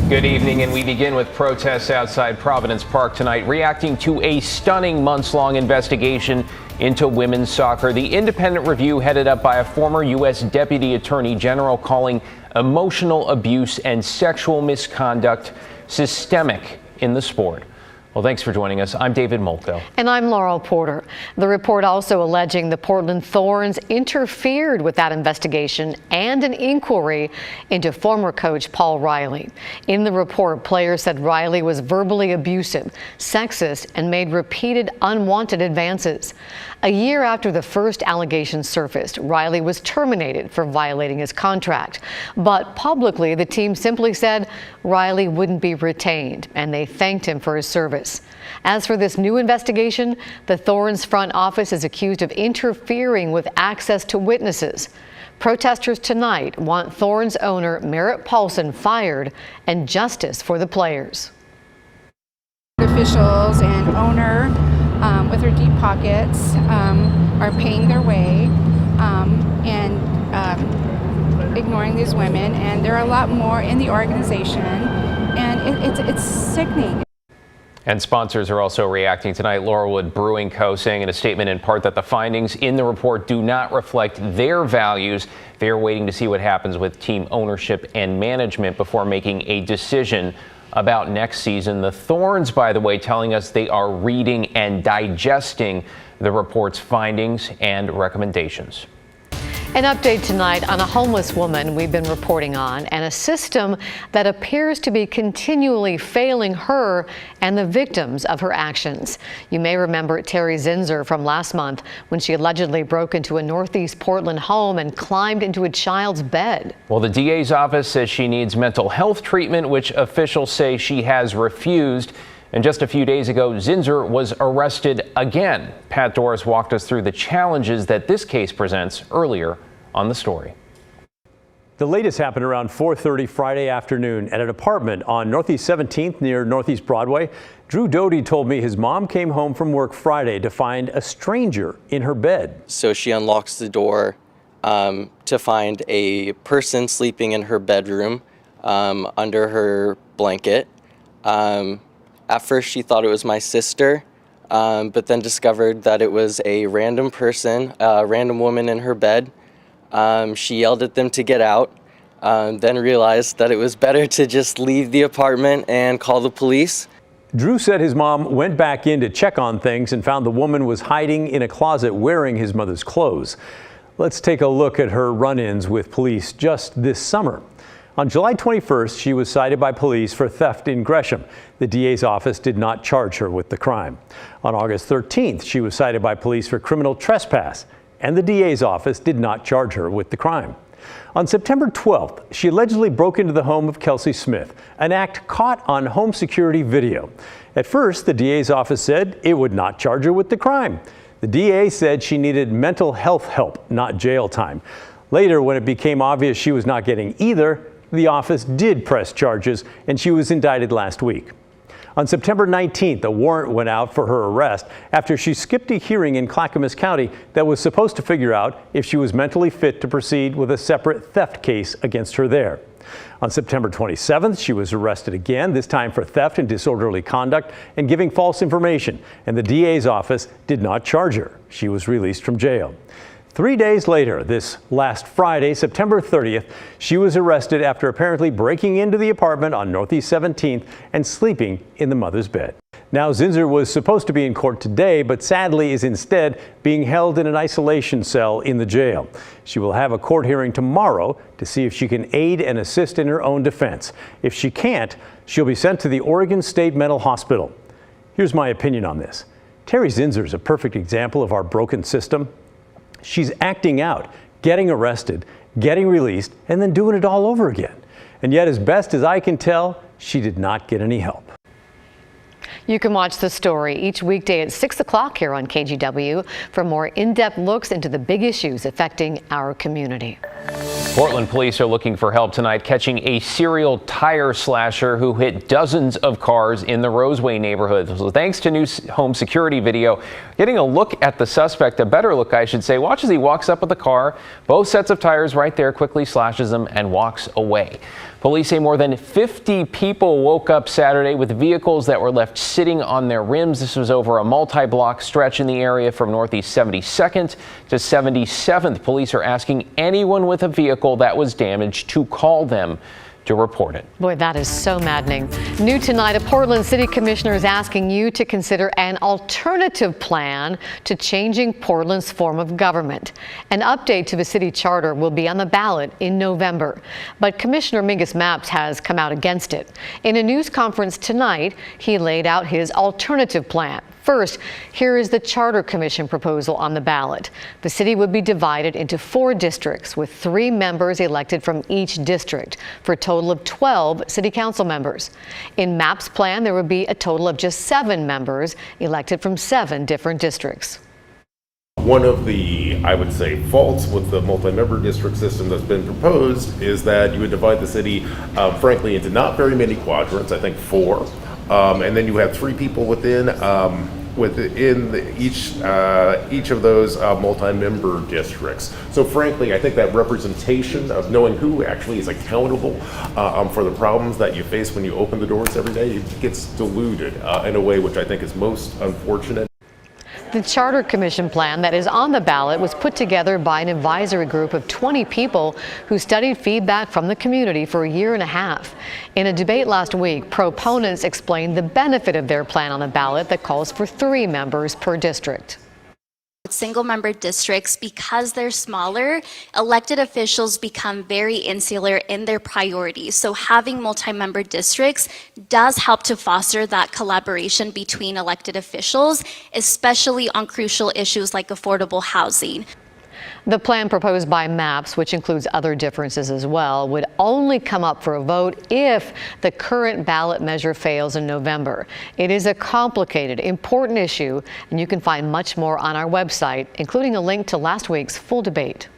Good evening, and we begin with protests outside Providence Park tonight, reacting to a stunning months-long investigation into women's soccer. The independent review, headed up by a former U.S. Deputy Attorney General, calling emotional abuse and sexual misconduct systemic in the sport. Well, thanks for joining us. I'm David Molko. And I'm Laurel Porter. The report also alleging the Portland Thorns interfered with that investigation and an inquiry into former coach Paul Riley. In the report, players said Riley was verbally abusive, sexist, and made repeated unwanted advances. A year after the first allegations surfaced, Riley was terminated for violating his contract. But publicly, the team simply said Riley wouldn't be retained, and they thanked him for his service. As for this new investigation, the Thorns front office is accused of interfering with access to witnesses. Protesters tonight want Thorns owner Merritt Paulson fired and justice for the players. Officials and owner with their deep pockets are paying their way and ignoring these women, and there are a lot more in the organization, and it's sickening. And sponsors are also reacting tonight. Laurelwood Brewing Co. saying in a statement in part that the findings in the report do not reflect their values. They're waiting to see what happens with team ownership and management before making a decision about next season. The Thorns, by the way, telling us they are reading and digesting the report's findings and recommendations. An update tonight on a homeless woman we've been reporting on, and a system that appears to be continually failing her and the victims of her actions. You may remember Terry Zinzer from last month when she allegedly broke into a Northeast Portland home and climbed into a child's bed. Well, the DA's office says she needs mental health treatment, which officials say she has refused. And just a few days ago, Zinzer was arrested again. Pat Doris walked us through the challenges that this case presents earlier on the story. The latest happened around 4:30 Friday afternoon at an apartment on Northeast 17th near Northeast Broadway. Drew Doty told me his mom came home from work Friday to find a stranger in her bed. So she unlocks the door to find a person sleeping in her bedroom under her blanket. At first she thought it was my sister, but then discovered that it was a random person, a random woman in her bed. She yelled at them to get out, then realized that it was better to just leave the apartment and call the police. Drew said his mom went back in to check on things and found the woman was hiding in a closet wearing his mother's clothes. Let's take a look at her run-ins with police just this summer. On July 21st, she was cited by police for theft in Gresham. The DA's office did not charge her with the crime. On August 13th, she was cited by police for criminal trespass, and the DA's office did not charge her with the crime. On September 12th, she allegedly broke into the home of Kelsey Smith, an act caught on home security video. At first, the DA's office said it would not charge her with the crime. The DA said she needed mental health help, not jail time. Later, when it became obvious she was not getting either, the office did press charges, and she was indicted last week. On September 19th, a warrant went out for her arrest after she skipped a hearing in Clackamas County that was supposed to figure out if she was mentally fit to proceed with a separate theft case against her there. On September 27th, she was arrested again, this time for theft and disorderly conduct and giving false information, and the DA's office did not charge her. She was released from jail. 3 days later, this last Friday, September 30th, she was arrested after apparently breaking into the apartment on Northeast 17th and sleeping in the mother's bed. Now, Zinzer was supposed to be in court today, but sadly is instead being held in an isolation cell in the jail. She will have a court hearing tomorrow to see if she can aid and assist in her own defense. If she can't, she'll be sent to the Oregon State Mental Hospital. Here's my opinion on this. Terry Zinzer is a perfect example of our broken system. She's acting out, getting arrested, getting released, and then doing it all over again. And yet, as best as I can tell, she did not get any help. You can watch the story each weekday at 6 o'clock here on KGW for more in-depth looks into the big issues affecting our community. Portland police are looking for help tonight catching a serial tire slasher who hit dozens of cars in the Roseway neighborhood. So thanks to new home security video, getting a look at the suspect, a better look I should say. Watch as he walks up with the car, both sets of tires right there, quickly slashes them and walks away. Police say more than 50 people woke up Saturday with vehicles that were left sitting on their rims. This was over a multi-block stretch in the area from Northeast 72nd to 77th. Police are asking anyone with a vehicle that was damaged to call them to report it. Boy, that is so maddening. New tonight, a Portland City Commissioner is asking you to consider an alternative plan to changing Portland's form of government. An update to the city charter will be on the ballot in November, but Commissioner Mingus Mapps has come out against it. In a news conference tonight, he laid out his alternative plan. First, here is the Charter Commission proposal on the ballot. The city would be divided into 4 districts with 3 members elected from each district for a total of 12 city council members. In Mapps' plan, there would be a total of just 7 members elected from 7 different districts. One of the, I would say, faults with the multi-member district system that's been proposed is that you would divide the city, frankly, into not very many quadrants, I think 4. And then you have 3 people within each of those multi-member districts. So frankly, I think that representation of knowing who actually is accountable for the problems that you face when you open the doors every day, it gets diluted in a way which I think is most unfortunate. The Charter Commission plan that is on the ballot was put together by an advisory group of 20 people who studied feedback from the community for a year and a half. In a debate last week, proponents explained the benefit of their plan on the ballot that calls for 3 members per district. Single-member districts, because they're smaller, elected officials become very insular in their priorities. So having multi-member districts does help to foster that collaboration between elected officials, especially on crucial issues like affordable housing. The plan proposed by Mapps, which includes other differences as well, would only come up for a vote if the current ballot measure fails in November. It is a complicated, important issue, and you can find much more on our website, including a link to last week's full debate.